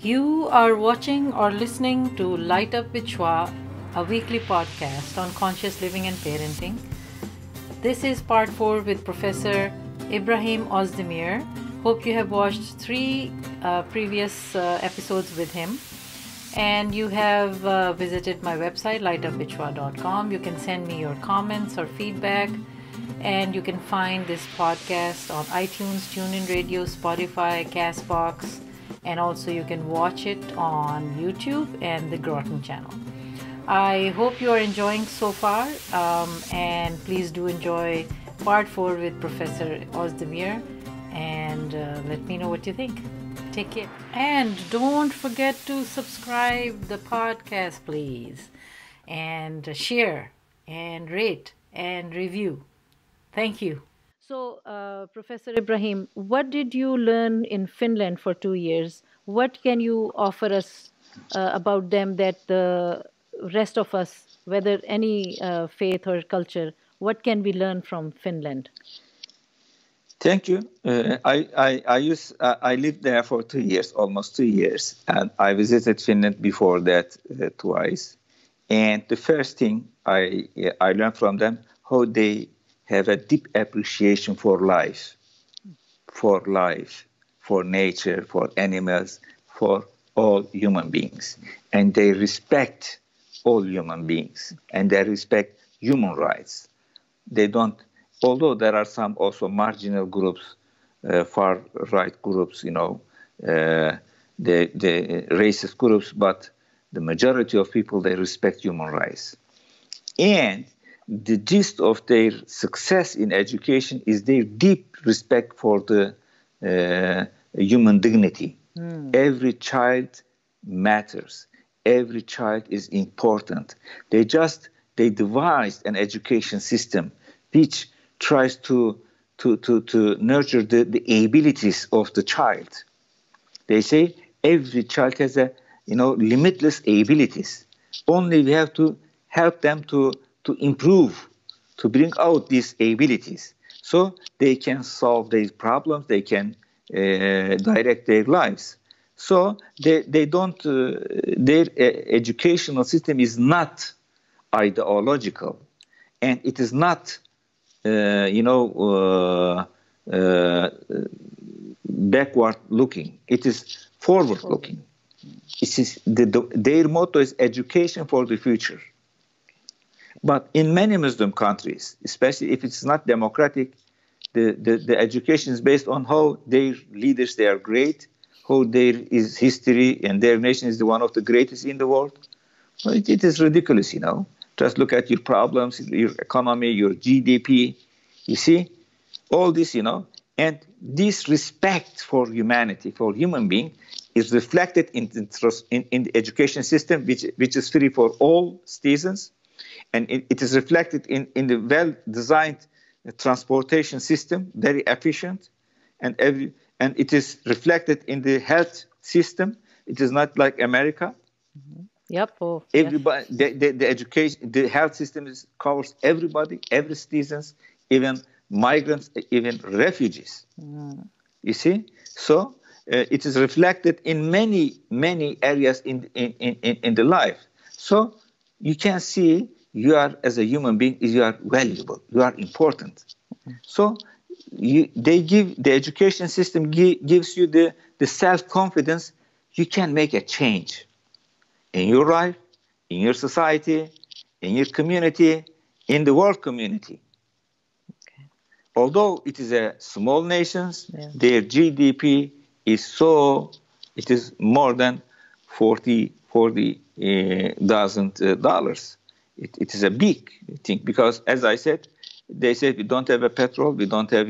You are watching or listening to Light Up with Shwa, a weekly podcast on conscious living and parenting. This is part 4 with Professor Ibrahim Özdemir. Hope you have watched 3 previous episodes with him. And you have visited my website, lightupwithshwa.com. You can send me your comments or feedback. And you can find this podcast on iTunes, TuneIn Radio, Spotify, Castbox. And also you can watch it on YouTube and the Groton channel. I hope you are enjoying so far. And please do enjoy part 4 with Professor Özdemir. And let me know what you think. Take care. And don't forget to subscribe the podcast, please. And share and rate and review. Thank you. So, Professor Ibrahim, what did you learn in Finland for 2 years? What can you offer us about them that the rest of us, whether any faith or culture, what can we learn from Finland? Thank you. I lived there for 2 years, almost 2 years, and I visited Finland before that twice. And the first thing I learned from them, how they have a deep appreciation for life, for nature, for animals, for all human beings. And they respect all human beings, and they respect human rights. They don't, although there are some also marginal groups, far-right groups, the racist groups, but the majority of people, they respect human rights. And the gist of their success in education is their deep respect for the human dignity. Every child matters. Every child is important. They devised an education system which tries to nurture the abilities of the child. They say every child has limitless abilities. Only we have to help them to improve, to bring out these abilities, so they can solve their problems, they can direct their lives. So they don't. Their educational system is not ideological, and it is not, backward looking. It is forward looking. It is their motto is education for the future. But in many Muslim countries, especially if it's not democratic, the education is based on how their leaders, they are great, how there is history, and their nation is one of the greatest in the world. Well, it is ridiculous, Just look at your problems, your economy, your GDP. You see, all this, and this respect for humanity, for human being, is reflected in the education system, which is free for all citizens. And it is reflected in the well-designed transportation system, very efficient, and it is reflected in the health system. It is not like America. Mm-hmm. Yep. Oh, everybody, yes. The education, the health system covers everybody, every citizens, even migrants, even refugees. Mm. You see, so it is reflected in many areas in the life. So you can see. You are, as a human being, you are valuable. You are important. So the education system gives you the self-confidence. You can make a change in your life, in your society, in your community, in the world community. Okay. Although it is a small nation, their GDP is it is more than $40,000. It is a big thing because, as I said, they said we don't have a petrol, we don't have,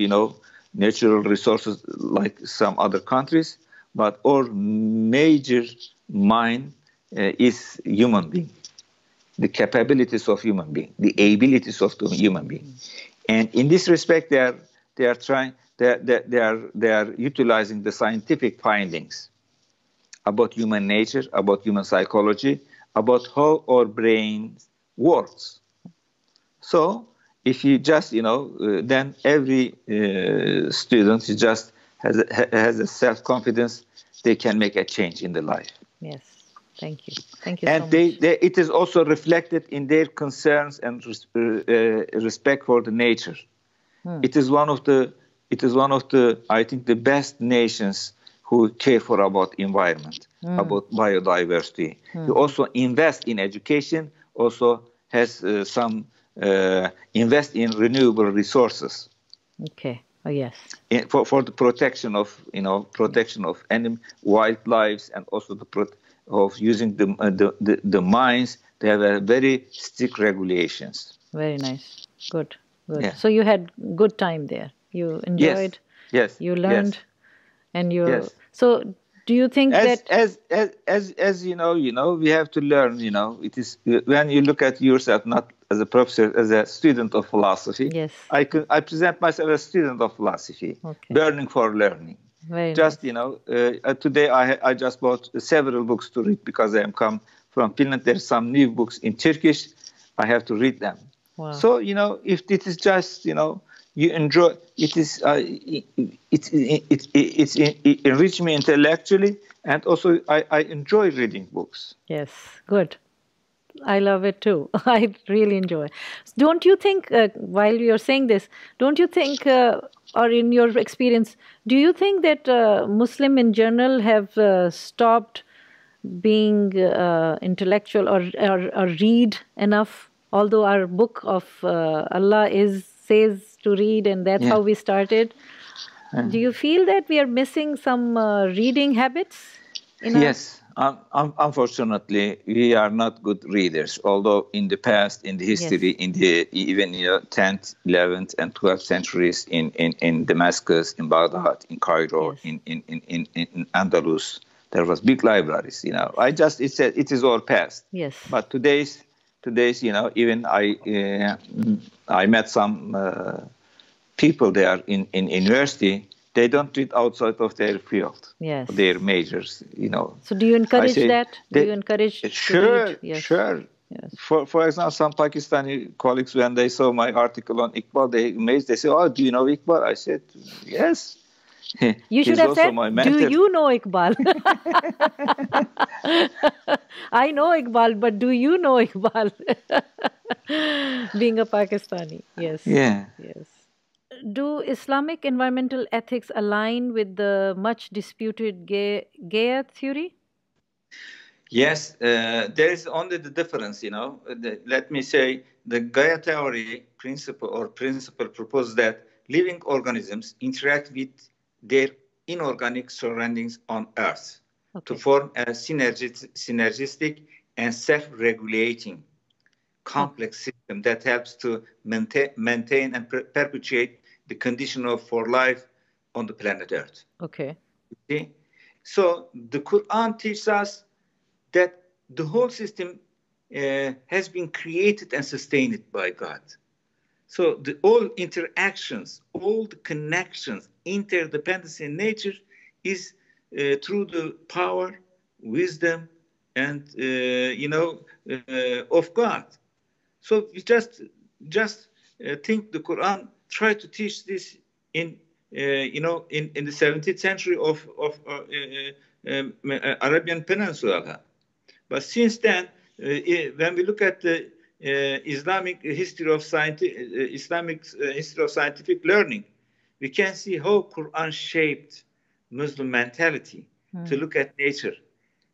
natural resources like some other countries, but our major mine is human being, the capabilities of human being, the abilities of the human being. And in this respect, they are utilizing the scientific findings about human nature, about human psychology, about how our brains works. So if you just, then every student just has a self-confidence they can make a change in the life. Yes. Thank you. Thank you And so much. it is also reflected in their concerns and respect for the nature. It is one of the, I think, the best nations who care for about environment, about biodiversity. They also invest in education, also has some invest in renewable resources. Okay. Oh, yes. For the protection of, protection of wildlife, and also of using the mines. They have a very strict regulations. Very nice. Good. Good. Yeah. So you had good time there. You enjoyed. Yes. You learned, and you. Yes. So do you think as you know, we have to learn. It is when you look at yourself, not as a professor, as a student of philosophy. Yes. I present myself as a student of philosophy, burning for learning. Very just nice. Today I just bought several books to read because I am come from Finland. There's some new books in Turkish. I have to read them. Wow. So if it is just you enjoy it, is it enrich me intellectually, and also I enjoy reading books. Yes, good. I love it too. I really enjoy. Don't you think, while you're saying this, don't you think, or in your experience, do you think that Muslim in general have stopped being intellectual or read enough? Although our book of Allah says to read, and that's how we started. Do you feel that we are missing some reading habits? Yes. Unfortunately, we are not good readers. Although in the past, in the history, in the even 10th, 11th, and 12th centuries, in Damascus, in Baghdad, in Cairo, in Andalus, there was big libraries. It is all past. Yes. But today's even I met some people there in university. They don't read outside of their field, their majors, So do you encourage that? Do you encourage Sure, to read? Yes. Sure. Yes. For example, some Pakistani colleagues, when they saw my article on Iqbal, they amazed. They say, "Oh, do you know Iqbal?" I said, "Yes." You should have said, "Do you know Iqbal?" I know Iqbal, but do you know Iqbal? Being a Pakistani, yes. Yeah. Yes. Do Islamic environmental ethics align with the much disputed Gaia theory? Yes, there is only the difference, let me say the Gaia theory principle proposes that living organisms interact with their inorganic surroundings on Earth to form a synergistic and self-regulating complex system that helps to maintain and perpetuate the condition for life on the planet Earth. Okay. See? So the Quran teaches us that the whole system has been created and sustained by God. So all interactions, all the connections, interdependency in nature is through the power, wisdom, and of God. So we just think the Quran tried to teach this in the 17th century of Arabian Peninsula. But since then, when we look at the Islamic history of scientific learning, we can see how Quran shaped Muslim mentality to look at nature,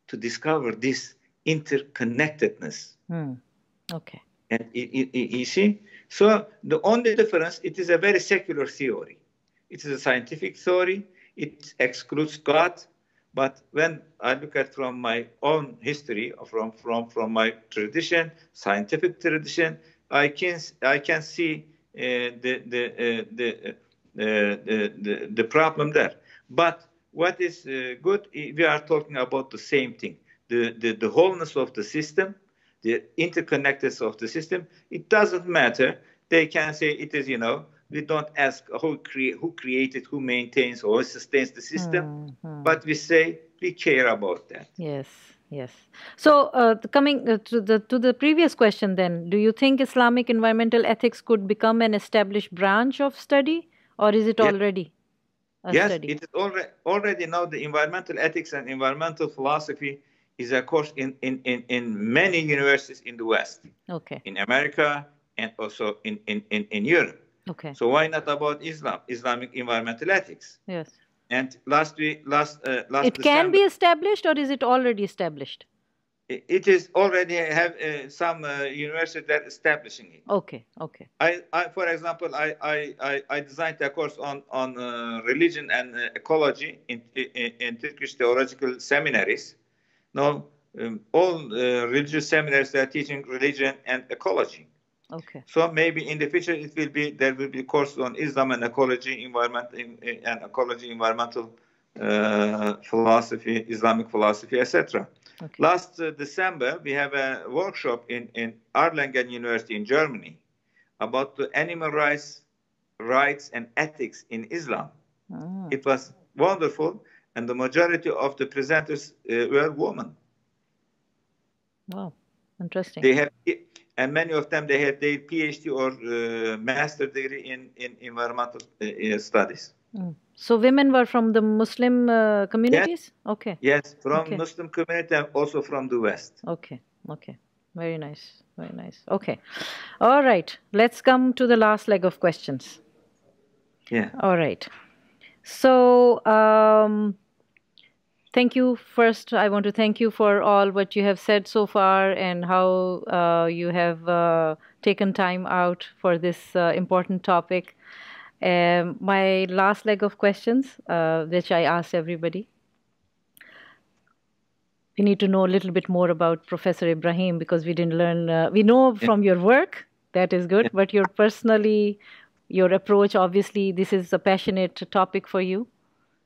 to discover this interconnectedness. Okay. And you see, so the only difference, it is a very secular theory. It is a scientific theory. It excludes God. But when I look at from my own history, from my tradition, scientific tradition, I can see the problem there. But what is good? We are talking about the same thing: the wholeness of the system, the interconnectedness of the system. It doesn't matter. They can say it is, we don't ask who created, who maintains, or sustains the system, but we say we care about that. Yes, yes. So coming to the previous question then, do you think Islamic environmental ethics could become an established branch of study, or is it already? Yes, study? it is already now the environmental ethics and environmental philosophy is a course in many universities in the West, Okay. in America, and also in Europe. Okay. So why not about Islamic environmental ethics? Yes. And last It can December, be established, or is it already established? it is already have some universities that establishing it. Okay. Okay. For example, I designed a course on religion and ecology in Turkish theological seminaries. Now, all religious seminaries are teaching religion and ecology. Okay. So maybe in the future there will be courses on Islam and ecology, environmental philosophy, Islamic philosophy, etc. Okay. Last December, we have a workshop in Erlangen University in Germany about the animal rights and ethics in Islam. Oh. It was wonderful, and the majority of the presenters were women. Wow, interesting. And many of them, they have their PhD or master degree in environmental studies. Mm. So women were from the Muslim communities? Yes. Okay. Yes, from Muslim community and also from the West. Okay. Okay. Very nice. Very nice. Okay. All right. Let's come to the last leg of questions. Yeah. All right. So, thank you. First, I want to thank you for all what you have said so far and how you have taken time out for this important topic. My last leg of questions, which I asked everybody. We need to know a little bit more about Professor Ibrahim because we didn't learn. We know from your work, that is good, but your approach, obviously, this is a passionate topic for you.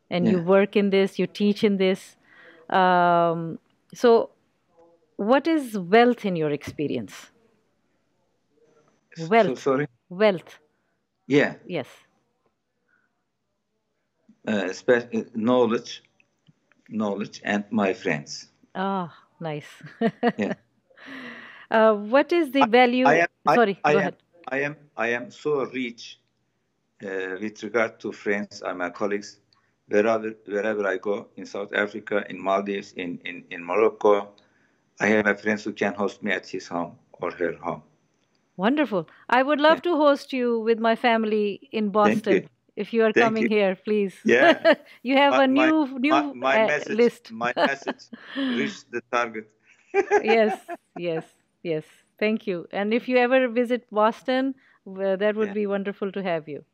And you work in this, you teach in this. So what is wealth in your experience? Wealth. So, sorry? Wealth. Yeah. Yes. Knowledge and my friends. Ah, nice. Yeah. What is the value? Sorry, go ahead. I am so rich with regard to friends and my colleagues. Wherever I go, in South Africa, in Maldives, in Morocco, I have my friends who can host me at his home or her home. Wonderful. I would love to host you with my family in Boston. If you are coming here, please. Yeah. You have a new list. My message reached the target. Yes. Thank you. And if you ever visit Boston, that would be wonderful to have you.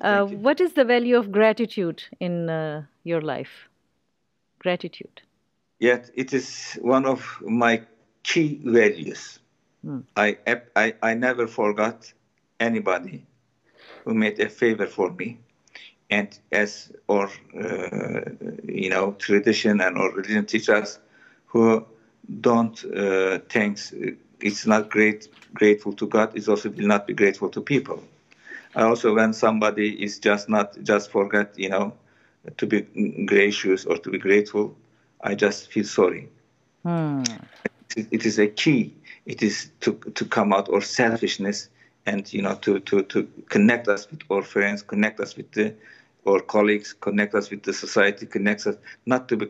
What is the value of gratitude in your life? Gratitude. Yet it is one of my key values. I never forgot anybody who made a favor for me, and tradition and or religion teach us who don't thanks. It's not grateful to God. It also will not be grateful to people. Also, when somebody is just forget, to be gracious or to be grateful, I just feel sorry. It is a key. It is to come out of selfishness and, to connect us with our friends, connect us with our colleagues, connect us with the society, connect us not to be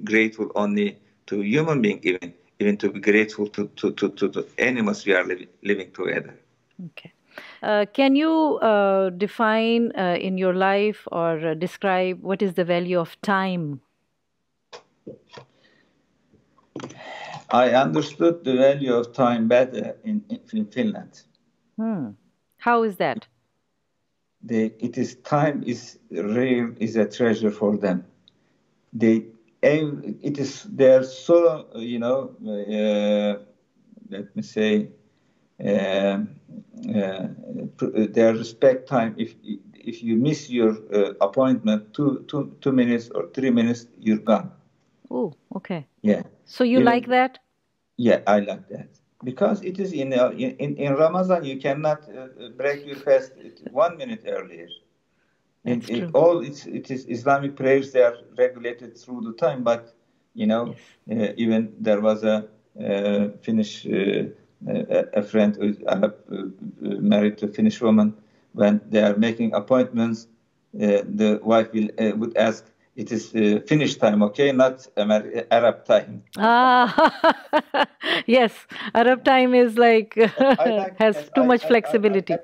grateful only to human being, even to be grateful to the animals we are living together. Okay. Can you define in your life or describe what is the value of time? I understood the value of time better in Finland. How is that? Time is rare, is a treasure for them. They are so, let me say, they respect time. If you miss your appointment 2 minutes or 3 minutes, you're gone. Oh, okay. Yeah. So you like that? Yeah, I like that because it is in Ramadan you cannot break your fast 1 minute earlier. That's true. It is Islamic prayers. They are regulated through the time, but even there was a Finnish a friend who married to a Finnish woman. When they are making appointments, the wife would ask, it is Finnish time, okay, not Arab time. Yes, Arab time is like has too much flexibility.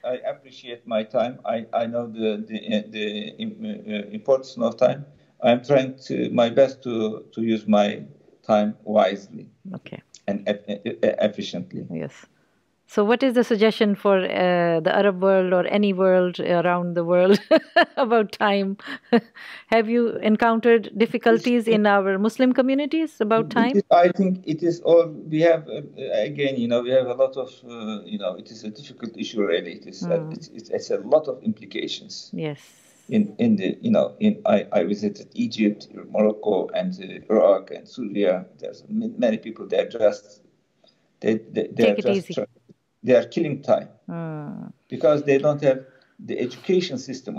I appreciate my time. I know the importance of time. I'm trying my best to use my time wisely. Okay. And efficiently. Yes. So what is the suggestion for the Arab world or any world around the world about time? Have you encountered difficulties in our Muslim communities about time? I think it is all, we have, again, we have a lot of, it is a difficult issue really. It's a lot of implications. Yes. I visited Egypt, Morocco, and Iraq and Syria. There's many people there they are killing time because they don't have the education system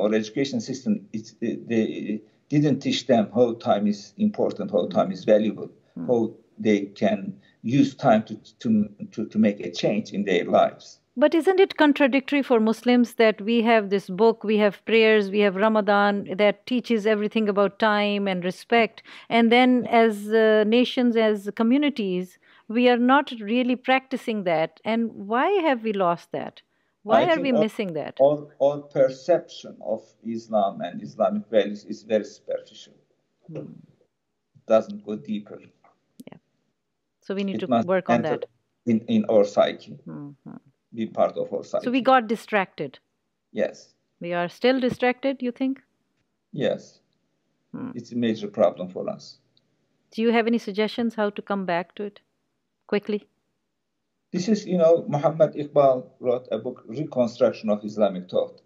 they didn't teach them how time is important, how time is valuable, how they can use time to make a change in their lives. But isn't it contradictory for Muslims that we have this book, we have prayers, we have Ramadan that teaches everything about time and respect, and then as nations, as communities, we are not really practicing that? And why have we lost that? Why are we missing that? Our perception of Islam and Islamic values is very superficial. It doesn't go deeper. Yeah. So we need to work on that. In our psyche. Be part of our psyche. So we got distracted. Yes. We are still distracted, you think? Yes. It's a major problem for us. Do you have any suggestions how to come back to it quickly? This is, Muhammad Iqbal wrote a book, Reconstruction of Islamic Thought.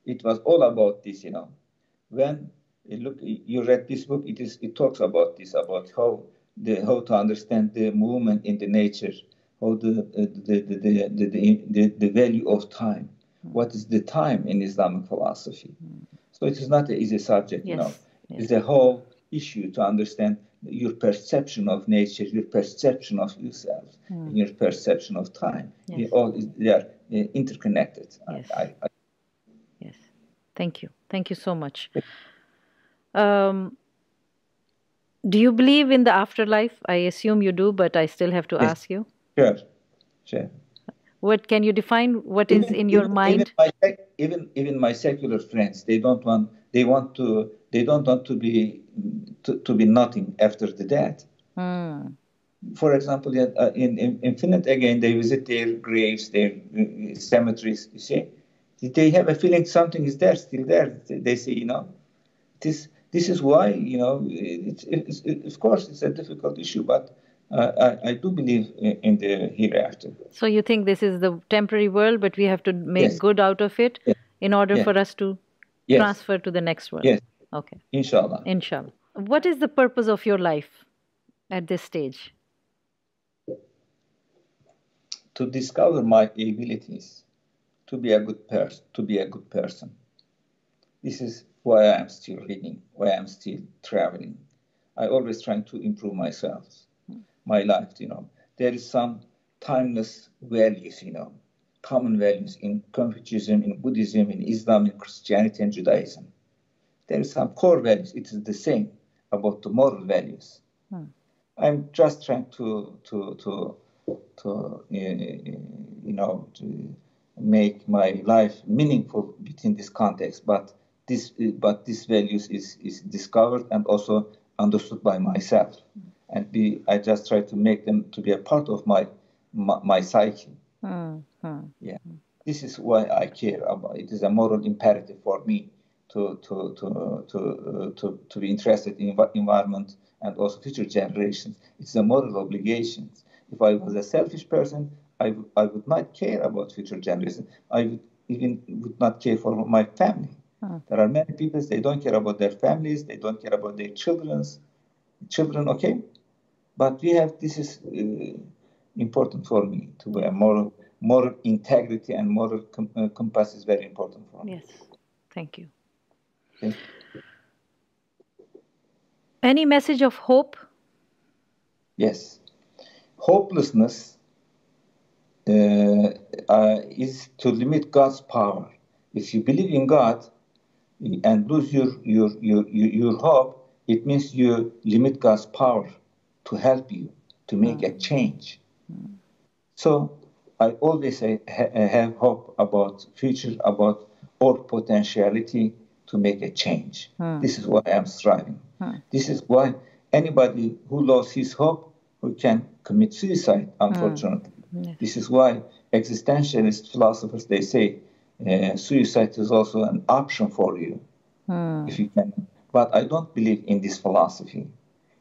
It was all about this, When you read this book, it talks about this, about how to understand the movement in the nature, how the value of time. What is the time in Islamic philosophy? So it is not an easy subject, Yes. It's a whole issue to understand your perception of nature, your perception of yourself, and your perception of time. Yes. They are interconnected. Yes. Yes. Thank you. Thank you so much. Do you believe in the afterlife? I assume you do, but I still have to ask you. Sure. What can you define? What is in your mind? Even my secular friends, they don't want to be nothing after the death. For example, in Finland again, they visit their graves, their cemeteries. You see, they have a feeling something is there, still there. They say, this is why, of course, it's a difficult issue, but I do believe in the hereafter. So you think this is the temporary world, but we have to make good out of it in order for us to transfer to the next world? Yes. Okay. Inshallah. What is the purpose of your life at this stage? To discover my abilities, to be a good person. This is why I am still reading, why I am still traveling. I always trying to improve myself. My life, there is some timeless values, common values in Confucianism, in Buddhism, in Islam, in Christianity and Judaism. There is some core values. It is the same about the moral values. I'm just trying to make my life meaningful within this context. But this values is discovered and also understood by myself. And I just try to make them to be a part of my psyche. Yeah, this is why I care about it. It is a moral imperative for me to be interested in environment and also future generations. It's a moral obligation. If I was a selfish person, I would not care about future generations. I would not care for my family. There are many people, they don't care about their families, they don't care about their children, okay? But this is important for me, to be a moral integrity and moral compass is very important for me. Yes, thank you. Thank you. Any message of hope? Yes. Hopelessness is to limit God's power. If you believe in God, and lose your hope, it means you limit God's power to help you to make a change. So I always have hope about future, about our potentiality to make a change. This is why I'm striving. This is why anybody who lost his hope, who can commit suicide, unfortunately. This is why existentialist philosophers, they say suicide is also an option for you, if you can. But I don't believe in this philosophy.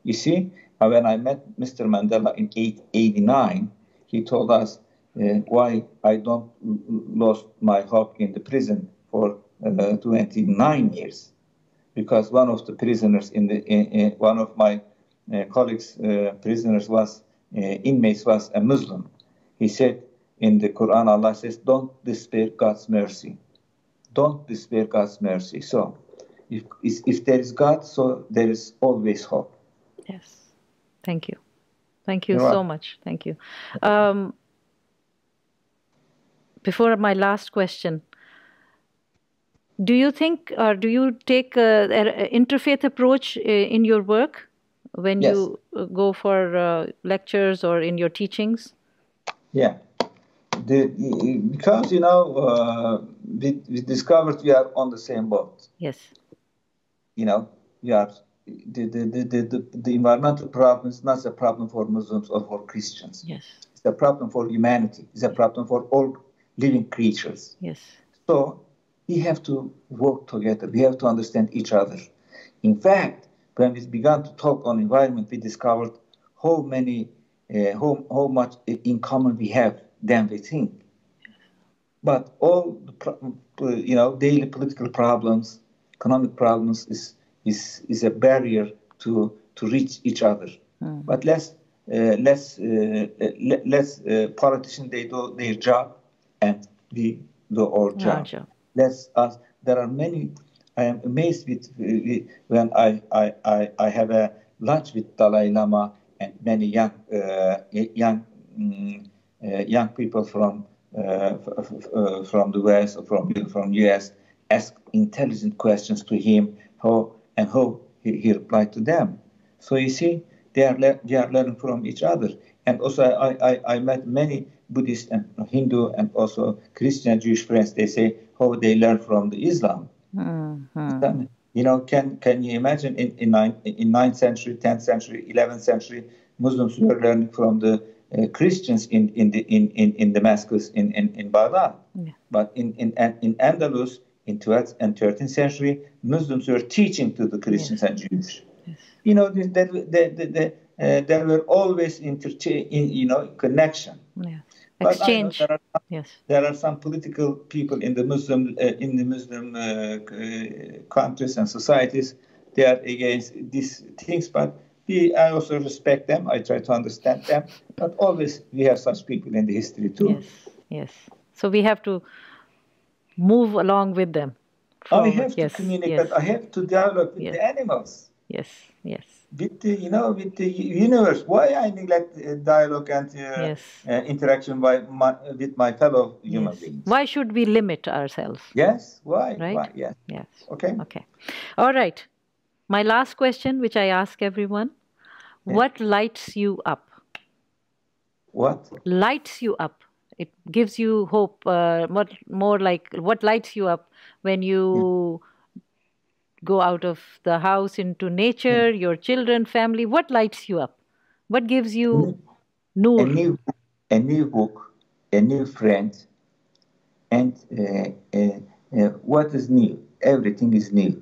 You see, when I met Mr. Mandela in 1989, he told us why I don't lost my hope in the prison for 29 years. Because one of the prisoners one of my colleagues' prisoners inmates was a Muslim. He said in the Quran, Allah says, don't despair God's mercy. Don't despair God's mercy. So if there is God, so there is always hope. Yes. Thank you. Thank you so much. Thank you. Before my last question, do you think, or do you take an interfaith approach in your work when you go for lectures or in your teachings? Yeah. Because, we discovered we are on the same boat. Yes. We are, the environmental problem is not a problem for Muslims or for Christians. Yes. It's a problem for humanity. It's a problem for all living creatures. Yes. So we have to work together. We have to understand each other. In fact, when we began to talk on environment, we discovered how how much in common we have than we think. But all the daily political problems, economic problems is a barrier to reach each other. But let's politicians, they do their job and we do our job. There are many. I am amazed with when I have a lunch with Dalai Lama and many young people from the West or from US ask intelligent questions to him, how he replied to them. So you see, they are learning from each other. And also I met many Buddhist and Hindu and also Christian and Jewish friends. They say how they learn from the Islam. Can you imagine in 9th century, 10th century, 11th century, Muslims were learning from the Christians in Damascus, in Baghdad. Yeah. But in Andalus, in 12th and 13th century, Muslims were teaching to the Christians and Jews. Yes. There were always connection. Yeah. Exchange. There are some political people in the Muslim countries and societies. They are against these things, but I also respect them. I try to understand them. But always we have such people in the history too. Yes. So we have to move along with them. I have to communicate. Yes. I have to dialogue with the animals. Yes. With the universe. Why I neglect dialogue and interaction with my fellow human beings? Why should we limit ourselves? Yes. Why? Right? Why? Yes. Okay. All right. My last question, which I ask everyone: what lights you up? What lights you up? It gives you hope. More like what lights you up when you go out of the house into nature, your children, family? What lights you up? What gives you noor? A new book, a new friend, and what is new? Everything is new.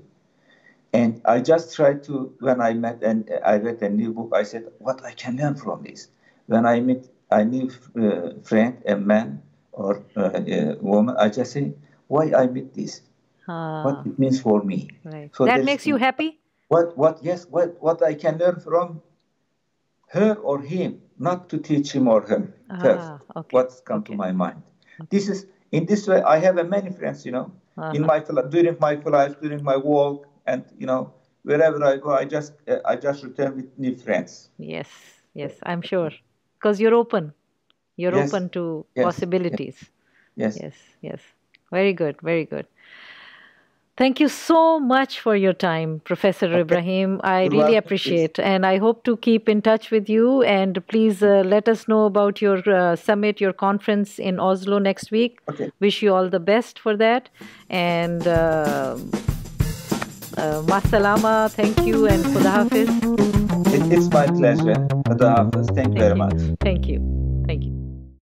And I just tried to, when I met and I read a new book, I said, what I can learn from this? When I meet a new friend, a man or a woman, I just say, why I meet this? What it means for me. Right. So that makes you happy? What I can learn from her or him, not to teach him or her first. Okay. What's come to my mind. Okay. In this way, I have many friends, in during my life, during my walk, and wherever I go, I just return with new friends. Yes, I'm sure, because you're open. You're open to possibilities. Yes. Very good. Thank you so much for your time, Professor Ibrahim. I really appreciate, and I hope to keep in touch with you. And please let us know about your summit, your conference in Oslo next week. Okay. Wish you all the best for that. And masalama, thank you, and Khuda Hafiz. It's my pleasure. Khuda Hafiz. Thank you very much. Thank you.